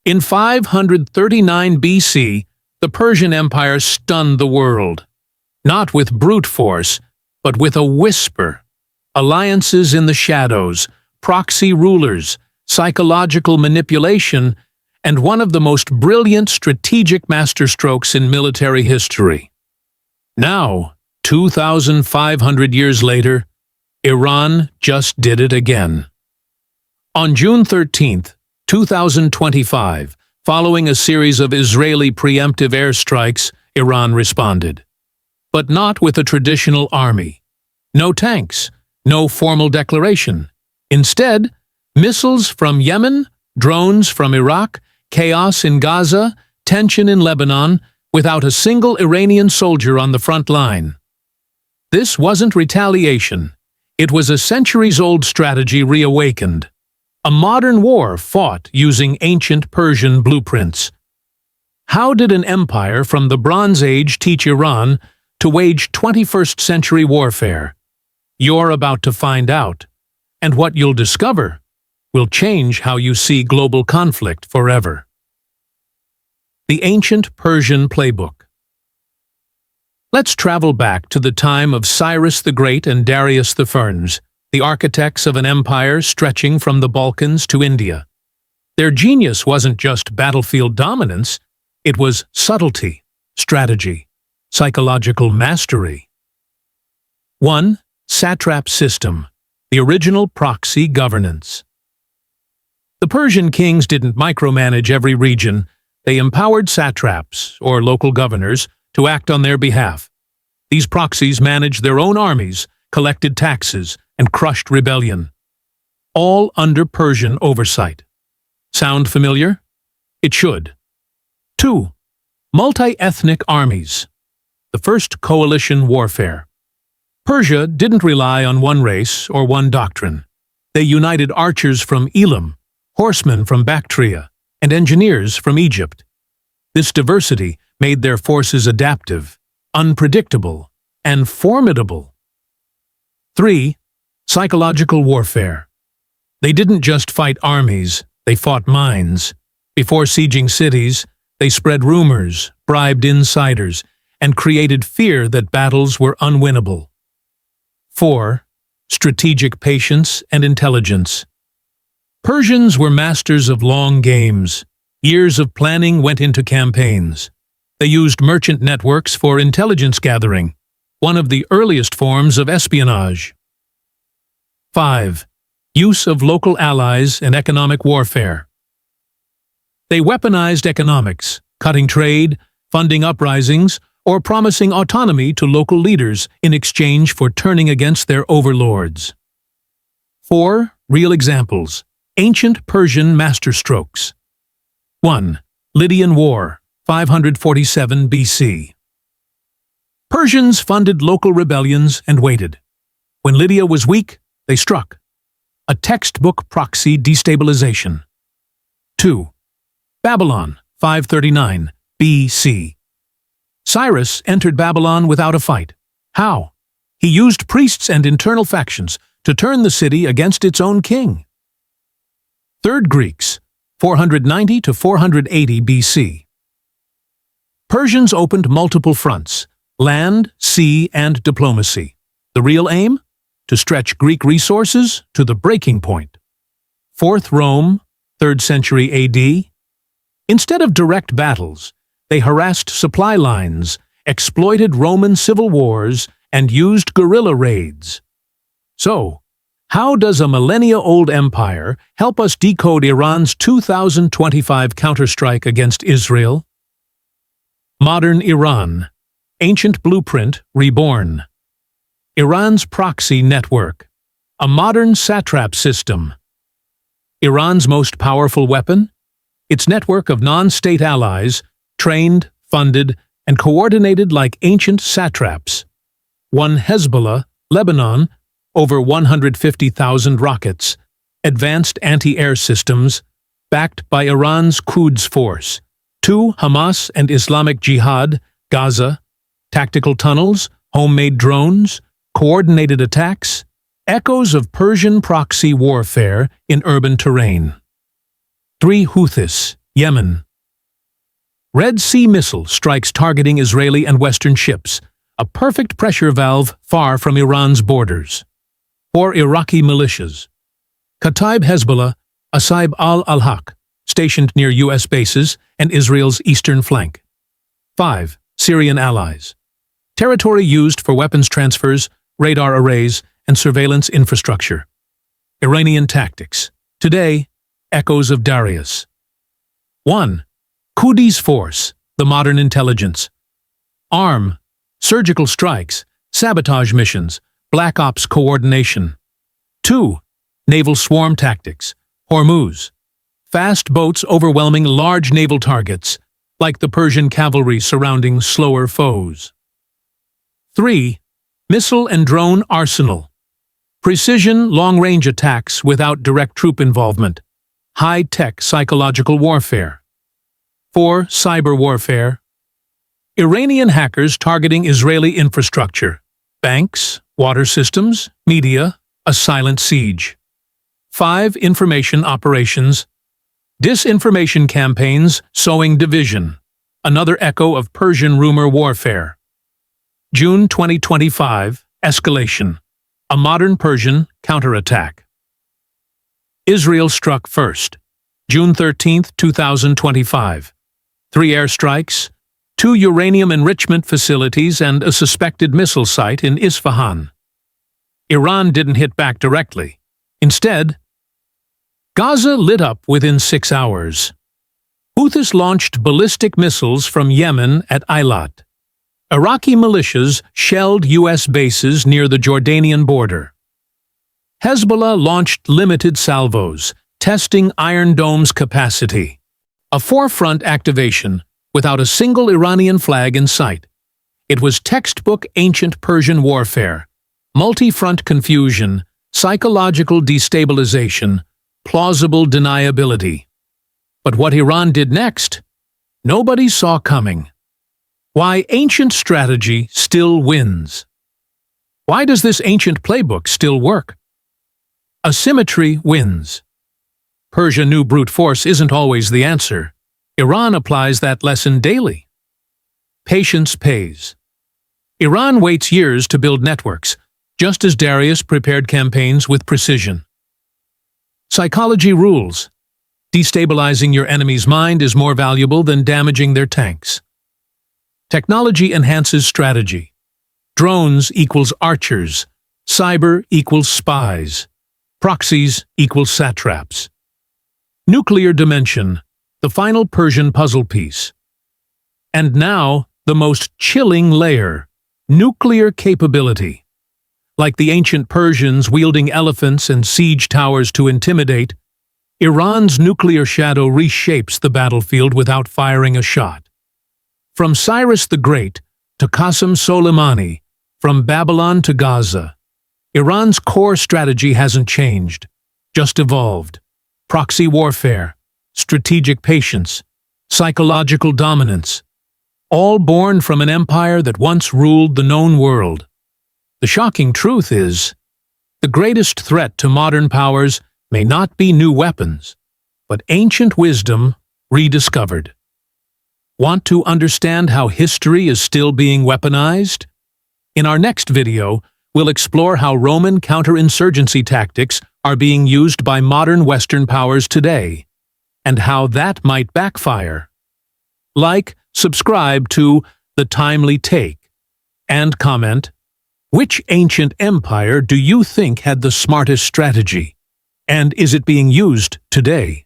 In 539 BC, the Persian Empire stunned the world, not with brute force, but with a whisper. Alliances in the shadows, proxy rulers, psychological manipulation, and one of the most brilliant strategic masterstrokes in military history. Now, 2,500 years later, Iran just did it again. On June 13, 2025, following a series of Israeli preemptive airstrikes, Iran responded. But not with a traditional army. No tanks, no formal declaration. Instead, missiles from Yemen, drones from Iraq, chaos in Gaza, tension in Lebanon, without a single Iranian soldier on the front line. This wasn't retaliation. It was a centuries-old strategy reawakened. A modern war fought using ancient Persian blueprints. How did an empire from the Bronze Age teach Iran to wage 21st century warfare? You're about to find out, and what you'll discover will change how you see global conflict forever. The Ancient Persian Playbook. Let's travel back to the time of Cyrus the Great and Darius the First, the architects of an empire stretching from the Balkans to India. Their genius wasn't just battlefield dominance, it was subtlety, strategy, psychological mastery. 1. Satrap system, the original proxy governance. The Persian kings didn't micromanage every region. They empowered satraps, or local governors, to act on their behalf. These proxies managed their own armies, collected taxes, and crushed rebellion. All under Persian oversight. Sound familiar? It should. 2. Multi-ethnic armies. The first coalition warfare. Persia didn't rely on one race or one doctrine. They united archers from Elam, horsemen from Bactria, and engineers from Egypt. This diversity made their forces adaptive, unpredictable, and formidable. 3. Psychological warfare. They didn't just fight armies, they fought minds. Before sieging cities, they spread rumors, bribed insiders, and created fear that battles were unwinnable. 4. Strategic patience and intelligence. Persians were masters of long games. Years of planning went into campaigns. They used merchant networks for intelligence gathering, one of the earliest forms of espionage. 5. Use of local allies and economic warfare. They weaponized economics, cutting trade, funding uprisings, or promising autonomy to local leaders in exchange for turning against their overlords. 4. Real examples. Ancient Persian masterstrokes. 1. Lydian War, 547 BC. Persians funded local rebellions and waited. When Lydia was weak, they struck. A textbook proxy destabilization. 2. Babylon, 539 BC. Cyrus entered Babylon without a fight. How? He used priests and internal factions to turn the city against its own king. 3rd Greeks, 490 to 480 BC. Persians opened multiple fronts, land, sea, and diplomacy. The real aim? To stretch Greek resources to the breaking point. 4th Rome, 3rd century AD. Instead of direct battles, they harassed supply lines, exploited Roman civil wars, and used guerrilla raids. So, how does a millennia-old empire help us decode Iran's 2025 counterstrike against Israel? Modern Iran. Ancient blueprint reborn. Iran's proxy network. A modern satrap system. Iran's most powerful weapon? Its network of non-state allies, trained, funded, and coordinated like ancient satraps. 1 Hezbollah, Lebanon, over 150,000 rockets, advanced anti-air systems, backed by Iran's Quds Force. 2 Hamas and Islamic Jihad, Gaza, tactical tunnels, homemade drones, coordinated attacks, echoes of Persian proxy warfare in urban terrain. 3 Houthis, Yemen. Red Sea missile strikes targeting Israeli and Western ships, a perfect pressure valve far from Iran's borders. 4 Iraqi militias. Kataib Hezbollah, Asaib al-Haq, stationed near U.S. bases and Israel's eastern flank. 5 Syrian allies. Territory used for weapons transfers, radar arrays, and surveillance infrastructure. Iranian tactics. Today, echoes of Darius. 1. Quds Force, the modern intelligence. Arm, surgical strikes, sabotage missions, black ops coordination. 2. Naval swarm tactics. Hormuz, fast boats overwhelming large naval targets, like the Persian cavalry surrounding slower foes. 3. Missile and drone arsenal. Precision, long-range attacks without direct troop involvement. High-tech psychological warfare. 4. Cyber warfare. Iranian hackers targeting Israeli infrastructure. Banks, water systems, media, a silent siege. 5. Information operations. Disinformation campaigns sowing division. Another echo of Persian rumor warfare. June 2025, escalation. A modern Persian counterattack. Israel struck first. June 13, 2025. 3 airstrikes, 2 uranium enrichment facilities and a suspected missile site in Isfahan. Iran didn't hit back directly. Instead, Gaza lit up within 6 hours. Houthis launched ballistic missiles from Yemen at Eilat. Iraqi militias shelled U.S. bases near the Jordanian border. Hezbollah launched limited salvos, testing Iron Dome's capacity. A forefront activation, without a single Iranian flag in sight. It was textbook ancient Persian warfare, multi-front confusion, psychological destabilization, plausible deniability. But what Iran did next, nobody saw coming. Why ancient strategy still wins. Why does this ancient playbook still work? Asymmetry wins. Persia knew brute force isn't always the answer. Iran applies that lesson daily. Patience pays. Iran waits years to build networks, just as Darius prepared campaigns with precision. Psychology rules. Destabilizing your enemy's mind is more valuable than damaging their tanks. Technology enhances strategy. Drones equals archers. Cyber equals spies. Proxies equals satraps. Nuclear dimension, the final Persian puzzle piece. And now, the most chilling layer, nuclear capability. Like the ancient Persians wielding elephants and siege towers to intimidate, Iran's nuclear shadow reshapes the battlefield without firing a shot. From Cyrus the Great to Qasem Soleimani, from Babylon to Gaza, Iran's core strategy hasn't changed, just evolved. Proxy warfare, strategic patience, psychological dominance, all born from an empire that once ruled the known world. The shocking truth is, the greatest threat to modern powers may not be new weapons, but ancient wisdom rediscovered. Want to understand how history is still being weaponized? In our next video, we'll explore how Roman counterinsurgency tactics are being used by modern Western powers today, and how that might backfire. Like, subscribe to The Timely Take, and comment, which ancient empire do you think had the smartest strategy, and is it being used today?